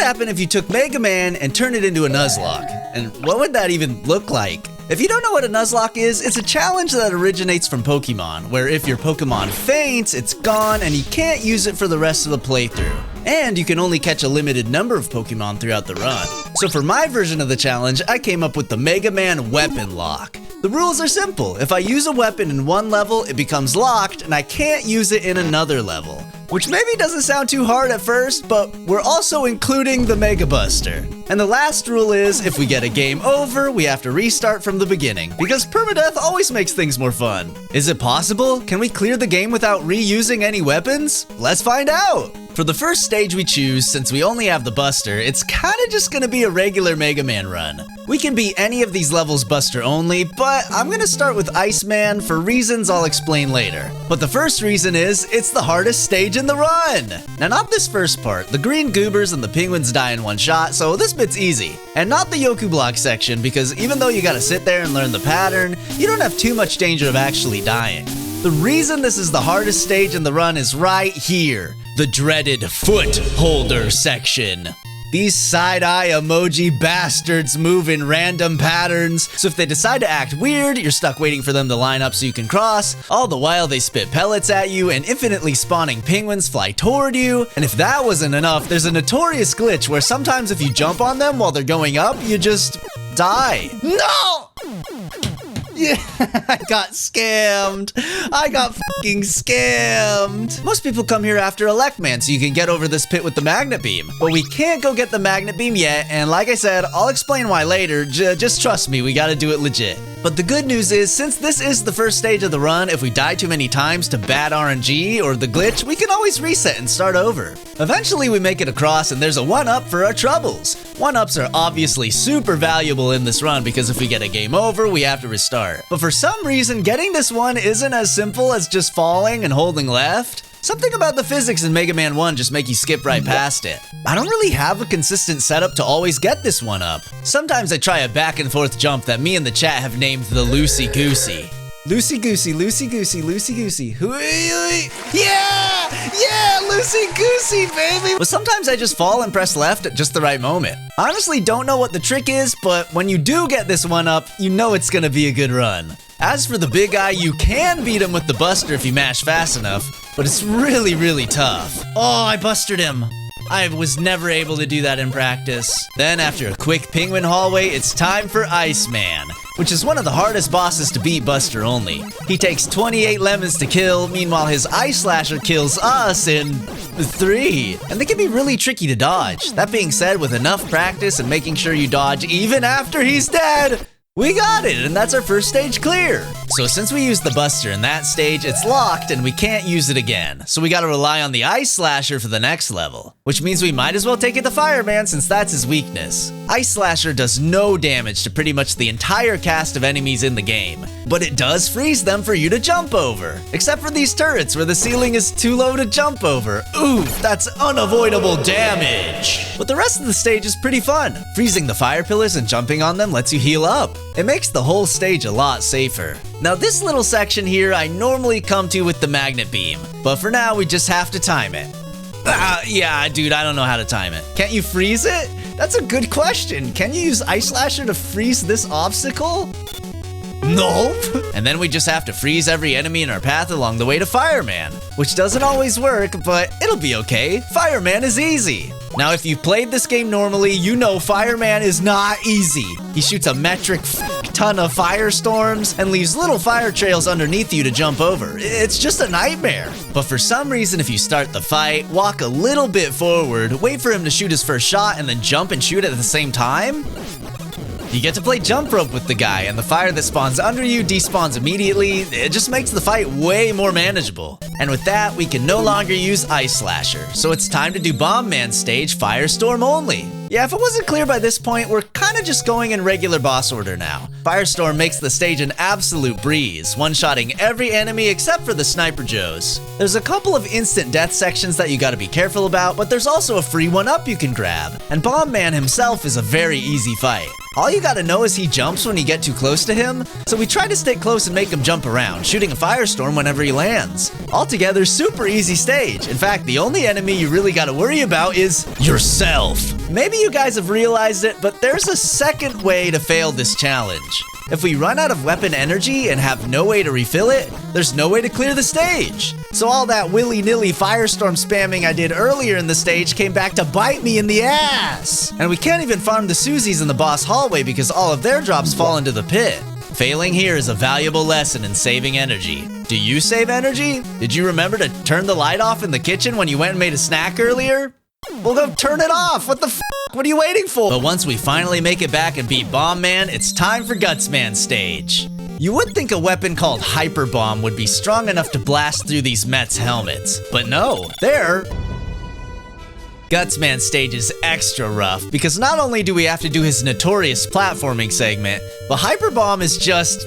happen if you took Mega Man and turned it into a Nuzlocke? And what would that even look like? If you don't know what a Nuzlocke is, it's a challenge that originates from Pokemon, where if your Pokemon faints, it's gone and you can't use it for the rest of the playthrough. And you can only catch a limited number of Pokemon throughout the run. So for my version of the challenge, I came up with the Mega Man Weaponlocke. The rules are simple. If I use a weapon in one level, it becomes locked and I can't use it in another level. Which maybe doesn't sound too hard at first, but we're also including the Mega Buster. And the last rule is, if we get a game over, we have to restart from the beginning, because permadeath always makes things more fun. Is it possible? Can we clear the game without reusing any weapons? Let's find out! For the first stage we choose, since we only have the Buster, it's kinda just gonna be a regular Mega Man run. We can beat any of these levels Buster only, but I'm gonna start with Iceman for reasons I'll explain later. But the first reason is, it's the hardest stage in the run! Now not this first part, the green goobers and the penguins die in one shot, so this bit's easy. And not the Yoku block section, because even though you gotta sit there and learn the pattern, you don't have too much danger of actually dying. The reason this is the hardest stage in the run is right here. The dreaded foot holder section. These side-eye emoji bastards move in random patterns, so if they decide to act weird, you're stuck waiting for them to line up so you can cross. All the while they spit pellets at you and infinitely spawning penguins fly toward you. And if that wasn't enough, there's a notorious glitch where sometimes if you jump on them while they're going up, you just die. No! Yeah, I got scammed. I got fucking scammed. Most people come here after Elecman so you can get over this pit with the magnet beam. But we can't go get the magnet beam yet, and like I said, I'll explain why later. Just trust me, we gotta do it legit. But the good news is, since this is the first stage of the run, if we die too many times to bad RNG or the glitch, we can always reset and start over. Eventually we make it across and there's a 1-up for our troubles. 1-ups are obviously super valuable in this run because if we get a game over, we have to restart. But for some reason, getting this one isn't as simple as just falling and holding left. Something about the physics in Mega Man 1 just make you skip right past it. I don't really have a consistent setup to always get this one up. Sometimes I try a back and forth jump that me and the chat have named the Loosey Goosey. Loosey Goosey, Loosey Goosey, Loosey Goosey. Yeah! Yeah! Loosey Goosey, baby! But sometimes I just fall and press left at just the right moment. I honestly don't know what the trick is, but when you do get this one up, you know it's gonna be a good run. As for the big guy, you can beat him with the Buster if you mash fast enough, but it's really, really tough. Oh, I busted him. I was never able to do that in practice. Then after a quick penguin hallway, it's time for Iceman, which is one of the hardest bosses to beat Buster only. He takes 28 lemons to kill, meanwhile his Ice Slasher kills us in 3. And they can be really tricky to dodge. That being said, with enough practice and making sure you dodge even after he's dead, we got it, and that's our first stage clear. So since we used the Buster in that stage, it's locked and we can't use it again. So we gotta rely on the Ice Slasher for the next level, which means we might as well take it to Fireman since that's his weakness. Ice Slasher does no damage to pretty much the entire cast of enemies in the game, but it does freeze them for you to jump over. Except for these turrets where the ceiling is too low to jump over. Oof, that's unavoidable damage. But the rest of the stage is pretty fun. Freezing the fire pillars and jumping on them lets you heal up. It makes the whole stage a lot safer. Now this little section here I normally come to with the magnet beam, but for now we just have to time it. Yeah, dude, I don't know how to time it. Can't you freeze it? That's a good question. Can you use Ice Slasher to freeze this obstacle? Nope. And then we just have to freeze every enemy in our path along the way to Fireman, which doesn't always work, but it'll be okay. Fireman is easy. Now, if you've played this game normally, you know Fireman is not easy. He shoots a metric ton of firestorms and leaves little fire trails underneath you to jump over. It's just a nightmare. But for some reason, if you start the fight, walk a little bit forward, wait for him to shoot his first shot, and then jump and shoot at the same time, you get to play jump rope with the guy, and the fire that spawns under you despawns immediately. It just makes the fight way more manageable. And with that, we can no longer use Ice Slasher, so it's time to do Bombman stage Firestorm only. Yeah, if it wasn't clear by this point, we're kinda just going in regular boss order now. Firestorm makes the stage an absolute breeze, one-shotting every enemy except for the Sniper Joes. There's a couple of instant death sections that you gotta be careful about, but there's also a free 1-up you can grab, and Bombman himself is a very easy fight. All you gotta know is he jumps when you get too close to him, so we try to stay close and make him jump around, shooting a firestorm whenever he lands. Altogether, super easy stage. In fact, the only enemy you really gotta worry about is yourself. Maybe you guys have realized it, but there's a second way to fail this challenge. If we run out of weapon energy and have no way to refill it, there's no way to clear the stage. So all that willy-nilly firestorm spamming I did earlier in the stage came back to bite me in the ass. And we can't even farm the Susies in the boss hallway because all of their drops fall into the pit. Failing here is a valuable lesson in saving energy. Do you save energy? Did you remember to turn the light off in the kitchen when you went and made a snack earlier? Well, go turn it off. What the f***? What are you waiting for? But once we finally make it back and beat Bombman, it's time for Gutsman stage. You would think a weapon called Hyper Bomb would be strong enough to blast through these Mets helmets. But no, Gutsman stage is extra rough because not only do we have to do his notorious platforming segment, but Hyper Bomb is just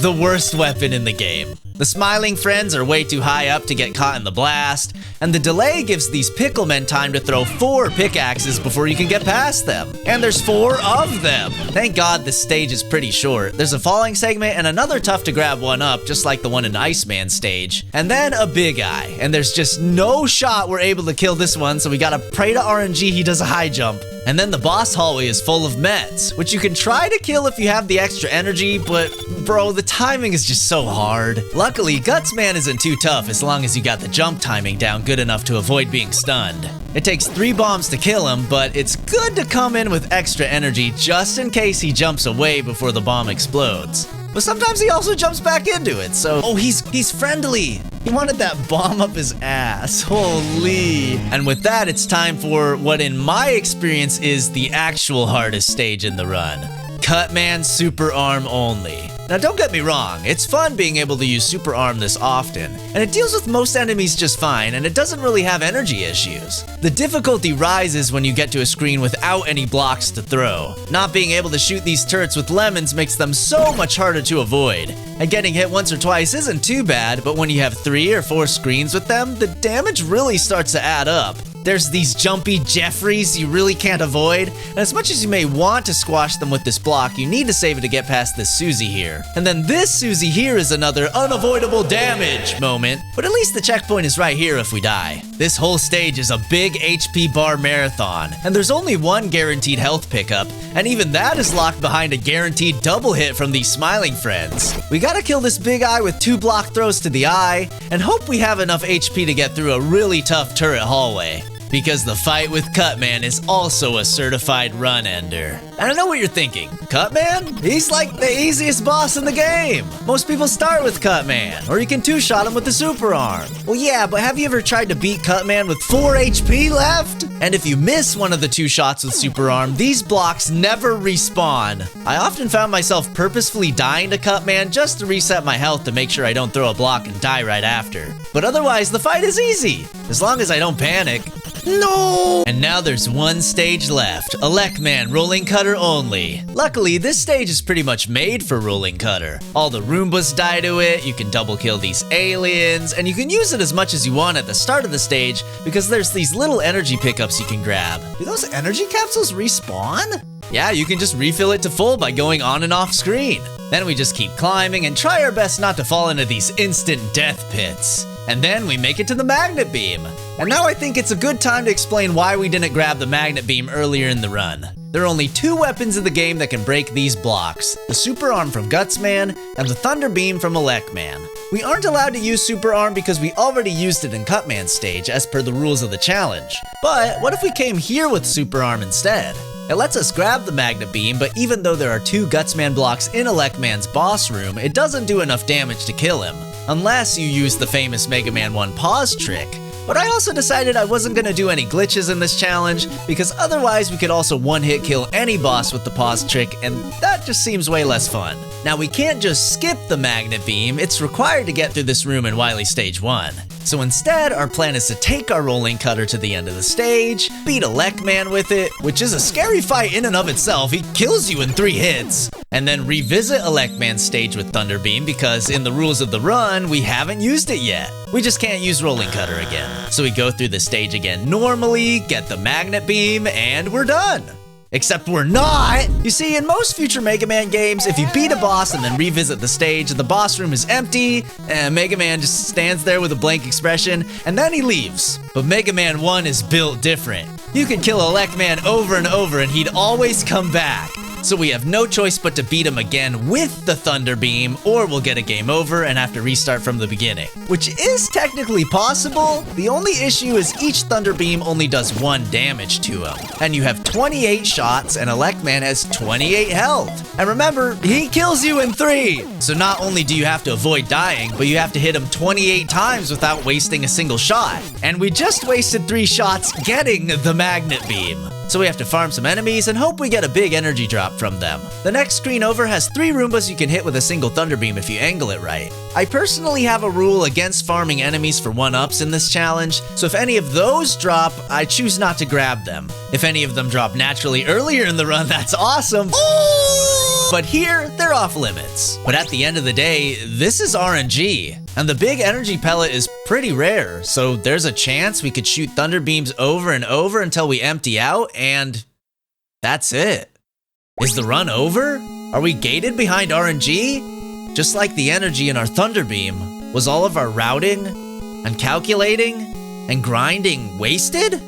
the worst weapon in the game. The smiling friends are way too high up to get caught in the blast, and the delay gives these picklemen time to throw 4 pickaxes before you can get past them. And there's 4 of them! Thank God this stage is pretty short. There's a falling segment and another tough to grab one up, just like the one in Iceman stage. And then a big eye, and there's just no shot we're able to kill this one, so we gotta pray to RNG he does a high jump. And then the boss hallway is full of Mets, which you can try to kill if you have the extra energy, but bro, the timing is just so hard. Luckily, Gutsman isn't too tough as long as you got the jump timing down good enough to avoid being stunned. It takes 3 bombs to kill him, but it's good to come in with extra energy just in case he jumps away before the bomb explodes. But sometimes he also jumps back into it, so... Oh, he's friendly! He wanted that bomb up his ass. Holy. And with that, it's time for what in my experience is the actual hardest stage in the run. Cutman Super Arm only. Now don't get me wrong, it's fun being able to use Super Arm this often, and it deals with most enemies just fine, and it doesn't really have energy issues. The difficulty rises when you get to a screen without any blocks to throw. Not being able to shoot these turrets with lemons makes them so much harder to avoid. And getting hit once or twice isn't too bad, but when you have 3 or 4 screens with them, the damage really starts to add up. There's these jumpy Jeffreys you really can't avoid, and as much as you may want to squash them with this block, you need to save it to get past this Susie here. And then this Susie here is another unavoidable damage moment, but at least the checkpoint is right here if we die. This whole stage is a big HP bar marathon, and there's only 1 guaranteed health pickup, and even that is locked behind a guaranteed double hit from these smiling friends. We gotta kill this big eye with 2 block throws to the eye, and hope we have enough HP to get through a really tough turret hallway. Because the fight with Cutman is also a certified run ender. And I know what you're thinking. Cutman? He's like the easiest boss in the game. Most people start with Cutman, or you can 2-shot him with the super arm. Well, yeah, but have you ever tried to beat Cutman with 4 HP left? And if you miss one of the 2 shots with super arm, these blocks never respawn. I often found myself purposefully dying to Cutman just to reset my health to make sure I don't throw a block and die right after. But otherwise, the fight is easy, as long as I don't panic. No! And now there's 1 stage left, Elecman rolling cutter only. Luckily, this stage is pretty much made for rolling cutter. All the Roombas die to it, you can double kill these aliens, and you can use it as much as you want at the start of the stage because there's these little energy pickups you can grab. Do those energy capsules respawn? Yeah, you can just refill it to full by going on and off screen. Then we just keep climbing and try our best not to fall into these instant death pits. And then we make it to the magnet beam. And now I think it's a good time to explain why we didn't grab the magnet beam earlier in the run. There are only 2 weapons in the game that can break these blocks, the super arm from Gutsman and the thunder beam from Elecman. We aren't allowed to use super arm because we already used it in Cutman's stage as per the rules of the challenge. But what if we came here with super arm instead? It lets us grab the magnet beam, but even though there are 2 Gutsman blocks in Elecman's boss room, it doesn't do enough damage to kill him. Unless you use the famous Mega Man 1 pause trick. But I also decided I wasn't gonna do any glitches in this challenge, because otherwise we could also one-hit kill any boss with the pause trick, and that just seems way less fun. Now we can't just skip the magnet beam, it's required to get through this room in Wily Stage 1. So instead, our plan is to take our rolling cutter to the end of the stage, beat Elecman with it, which is a scary fight in and of itself, he kills you in 3 hits, and then revisit Elecman's stage with Thunder Beam because in the rules of the run, we haven't used it yet. We just can't use rolling cutter again. So we go through the stage again normally, get the magnet beam, and we're done. Except we're not! You see, in most future Mega Man games, if you beat a boss and then revisit the stage, the boss room is empty, and Mega Man just stands there with a blank expression, and then he leaves. But Mega Man 1 is built different. You could kill Elecman over and over and he'd always come back. So we have no choice but to beat him again with the Thunder Beam, or we'll get a game over and have to restart from the beginning. Which is technically possible. The only issue is each Thunder Beam only does 1 damage to him. And you have 28 shots and Elecman has 28 health. And remember, he kills you in 3. So not only do you have to avoid dying, but you have to hit him 28 times without wasting a single shot. And we just wasted 3 shots getting the Magnet Beam. So we have to farm some enemies and hope we get a big energy drop from them. The next screen over has 3 Roombas you can hit with a single Thunder Beam if you angle it right. I personally have a rule against farming enemies for 1-ups in this challenge, so if any of those drop, I choose not to grab them. If any of them drop naturally earlier in the run, that's awesome. But here, they're off limits. But at the end of the day, this is RNG. And the big energy pellet is pretty rare, so there's a chance we could shoot Thunder Beams over and over until we empty out, and that's it. Is the run over? Are we gated behind RNG? Just like the energy in our Thunder Beam, was all of our routing and calculating and grinding wasted?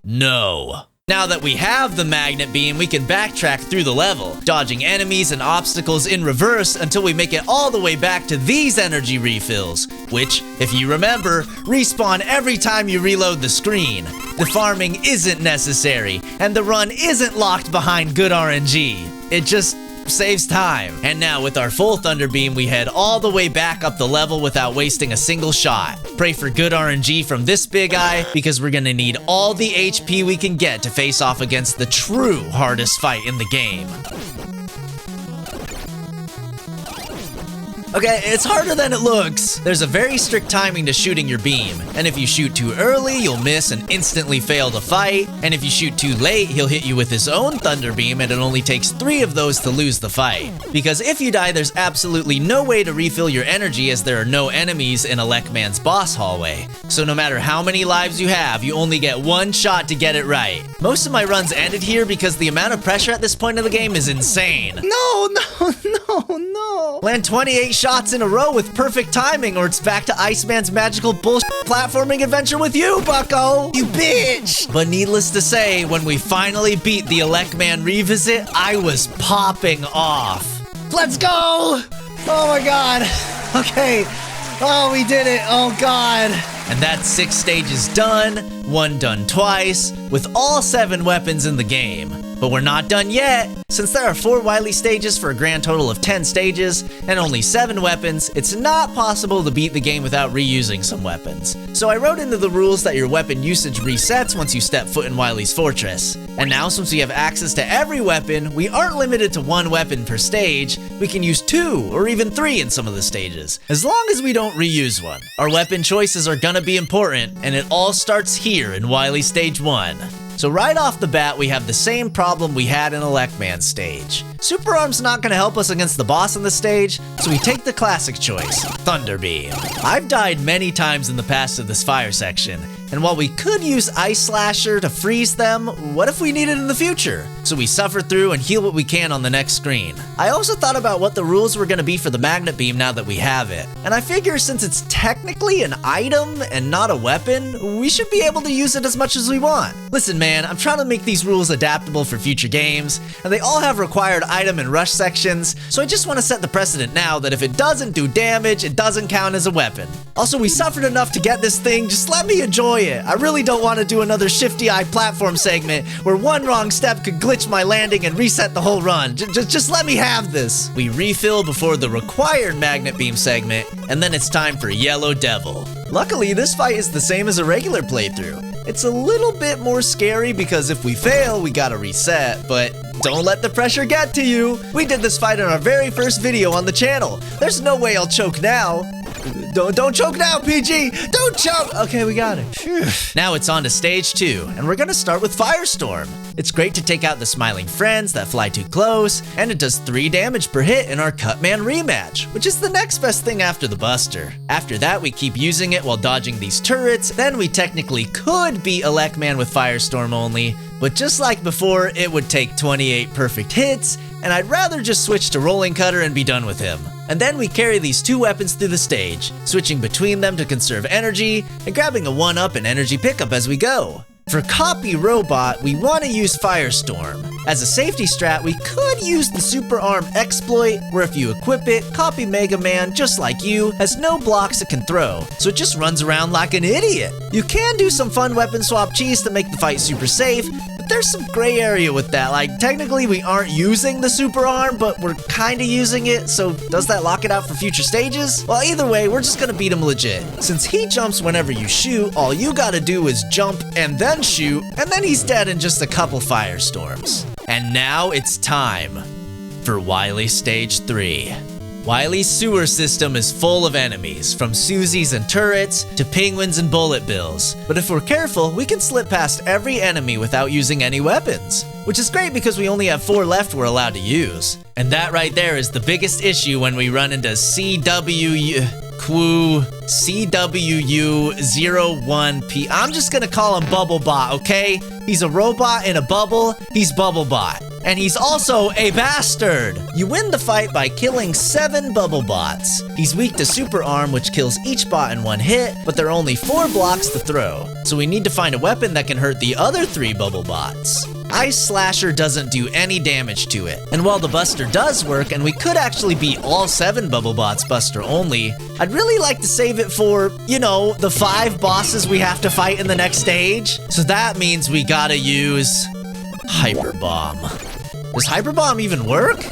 No. Now that we have the Magnet Beam, we can backtrack through the level, dodging enemies and obstacles in reverse until we make it all the way back to these energy refills, which, if you remember, respawn every time you reload the screen. The farming isn't necessary, and the run isn't locked behind good RNG. It just saves time. And now with our full Thunder Beam, we head all the way back up the level without wasting a single shot. Pray for good RNG from this big eye, because we're gonna need all the HP we can get to face off against the true hardest fight in the game. Okay, it's harder than it looks. There's a very strict timing to shooting your beam, and if you shoot too early, you'll miss and instantly fail to fight, and if you shoot too late, he'll hit you with his own Thunder Beam, and it only takes 3 of those to lose the fight. Because if you die, there's absolutely no way to refill your energy as there are no enemies in Elecman's boss hallway. So no matter how many lives you have, you only get 1 shot to get it right. Most of my runs ended here because the amount of pressure at this point of the game is insane. No. Land 28 shots in a row with perfect timing, or it's back to Iceman's magical bullshit platforming adventure with you, bucko! You bitch! But needless to say, when we finally beat the Elecman revisit, I was popping off. Let's go! Oh my god. Okay. Oh, we did it. Oh god. And that's 6 stages done, 1 done twice, with all 7 weapons in the game. But we're not done yet. Since there are 4 Wily stages for a grand total of 10 stages, and only 7 weapons, it's not possible to beat the game without reusing some weapons. So I wrote into the rules that your weapon usage resets once you step foot in Wily's fortress. And now, since we have access to every weapon, we aren't limited to 1 weapon per stage. We can use 2 or even 3 in some of the stages, as long as we don't reuse one. Our weapon choices are gonna be important, and it all starts here in Wily Stage 1. So right off the bat, we have the same problem we had in Elecman's stage. Super Arm's not gonna help us against the boss on the stage, so we take the classic choice, Thunder Beam. I've died many times in the past of this fire section, and while we could use Ice Slasher to freeze them, what if we need it in the future? So we suffer through and heal what we can on the next screen. I also thought about what the rules were gonna be for the Magnet Beam now that we have it, and I figure since it's technically an item and not a weapon, we should be able to use it as much as we want. Listen man, I'm trying to make these rules adaptable for future games, and they all have required item and rush sections, so I just want to set the precedent now that if it doesn't do damage, it doesn't count as a weapon. Also, we suffered enough to get this thing, just let me enjoy it. I really don't want to do another Shifty Eye platform segment where one wrong step could glitch my landing and reset the whole run. Just let me have this. We refill before the required Magnet Beam segment, and then it's time for Yellow Devil. Luckily, this fight is the same as a regular playthrough. It's a little bit more scary because if we fail, we gotta reset, but don't let the pressure get to you. We did this fight in our very first video on the channel. There's no way I'll choke now. Don't choke now, PG! Don't choke! Okay, we got it. Phew. Now it's on to stage 2, and we're gonna start with Firestorm. It's great to take out the smiling friends that fly too close, and it does 3 damage per hit in our Cutman rematch, which is the next best thing after the Buster. After that, we keep using it while dodging these turrets, then we technically could beat Elecman with Firestorm only, But just like before, it would take 28 perfect hits, and I'd rather just switch to Rolling Cutter and be done with him. And then we carry these two weapons through the stage, switching between them to conserve energy, and grabbing a 1-up and energy pickup as we go. For Copy Robot, we want to use Firestorm. As a safety strat, we could use the Super Arm exploit, where if you equip it, Copy Mega Man, just like you, has no blocks it can throw, so it just runs around like an idiot. You can do some fun weapon swap cheese to make the fight super safe, but there's some gray area with that. Like, technically we aren't using the Super Arm, but we're kinda using it, so does that lock it out for future stages? Well, either way, we're just gonna beat him legit. Since he jumps whenever you shoot, all you gotta do is jump and then shoot, and then he's dead in just a couple firestorms. And now it's time for Wily Stage 3. Wily's sewer system is full of enemies, from Susies and turrets to penguins and bullet bills. But if we're careful, we can slip past every enemy without using any weapons, which is great because we only have 4 left we're allowed to use. And that right there is the biggest issue when we run into CWU01P. I'm just gonna call him Bubblebot, okay? He's a robot in a bubble, he's Bubblebot. And he's also a bastard! You win the fight by killing 7 Bubblebots. He's weak to Super Arm, which kills each bot in 1 hit, but there are only 4 blocks to throw. So we need to find a weapon that can hurt the other 3 Bubblebots. Ice Slasher doesn't do any damage to it. And while the Buster does work, and we could actually beat all 7 Bubblebots Buster only, I'd really like to save it for, you know, the 5 bosses we have to fight in the next stage. So that means we gotta use Hyper Bomb. Does Hyper Bomb even work?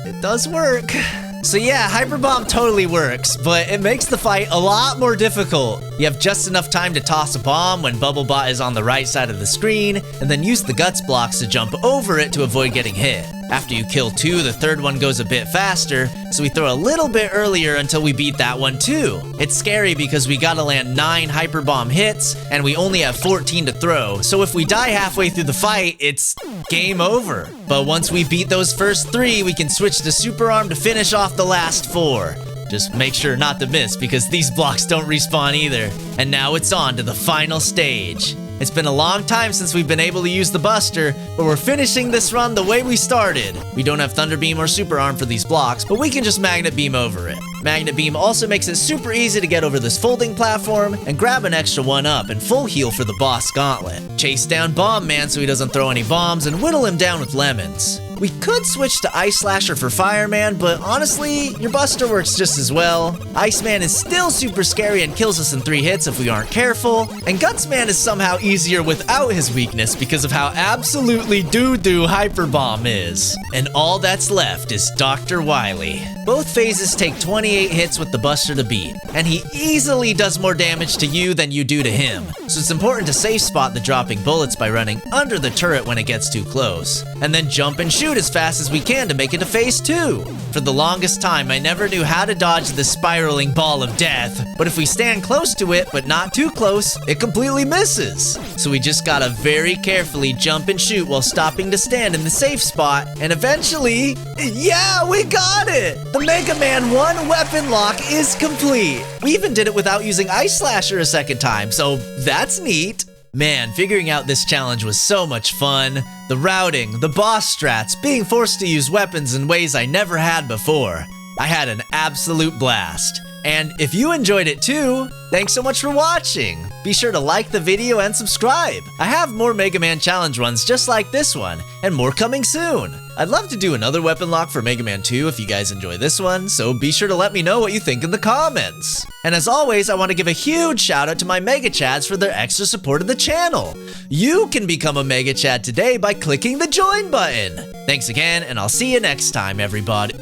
It does work. So yeah, Hyper Bomb totally works, but it makes the fight a lot more difficult. You have just enough time to toss a bomb when Bubblebot is on the right side of the screen, and then use the Guts blocks to jump over it to avoid getting hit. After you kill 2, the 3rd one goes a bit faster, so we throw a little bit earlier until we beat that one too. It's scary because we gotta land 9 Hyper Bomb hits, and we only have 14 to throw, so if we die halfway through the fight, it's game over. But once we beat those first 3, we can switch to Super Arm to finish off the last 4. Just make sure not to miss, because these blocks don't respawn either. And now it's on to the final stage. It's been a long time since we've been able to use the Buster, but we're finishing this run the way we started. We don't have Thunder Beam or Super Arm for these blocks, but we can just Magnet Beam over it. Magnet Beam also makes it super easy to get over this folding platform and grab an extra 1-up and full heal for the boss gauntlet. Chase down Bombman so he doesn't throw any bombs and whittle him down with lemons. We could switch to Ice Slasher for Fireman, but honestly, your Buster works just as well. Iceman is still super scary and kills us in 3 hits if we aren't careful, and Gutsman is somehow easier without his weakness because of how absolutely doo-doo Hyper Bomb is. And all that's left is Dr. Wily. Both phases take 28 hits with the Buster to beat, and he easily does more damage to you than you do to him, so it's important to safe spot the dropping bullets by running under the turret when it gets too close, and then jump and shoot as fast as we can to make it to phase 2. For the longest time, I never knew how to dodge the spiraling ball of death, but if we stand close to it, but not too close, it completely misses. So we just gotta very carefully jump and shoot while stopping to stand in the safe spot, and eventually, yeah, we got it! The Mega Man 1 weapon lock is complete. We even did it without using Ice Slasher a second time, so that's neat. Man, figuring out this challenge was so much fun. The routing, the boss strats, being forced to use weapons in ways I never had before. I had an absolute blast. And if you enjoyed it too, thanks so much for watching. Be sure to like the video and subscribe. I have more Mega Man challenge runs just like this one, and more coming soon. I'd love to do another weapon lock for Mega Man 2 if you guys enjoy this one, so be sure to let me know what you think in the comments. And as always, I want to give a huge shout out to my Mega Chads for their extra support of the channel. You can become a Mega Chad today by clicking the join button. Thanks again, and I'll see you next time, everybody.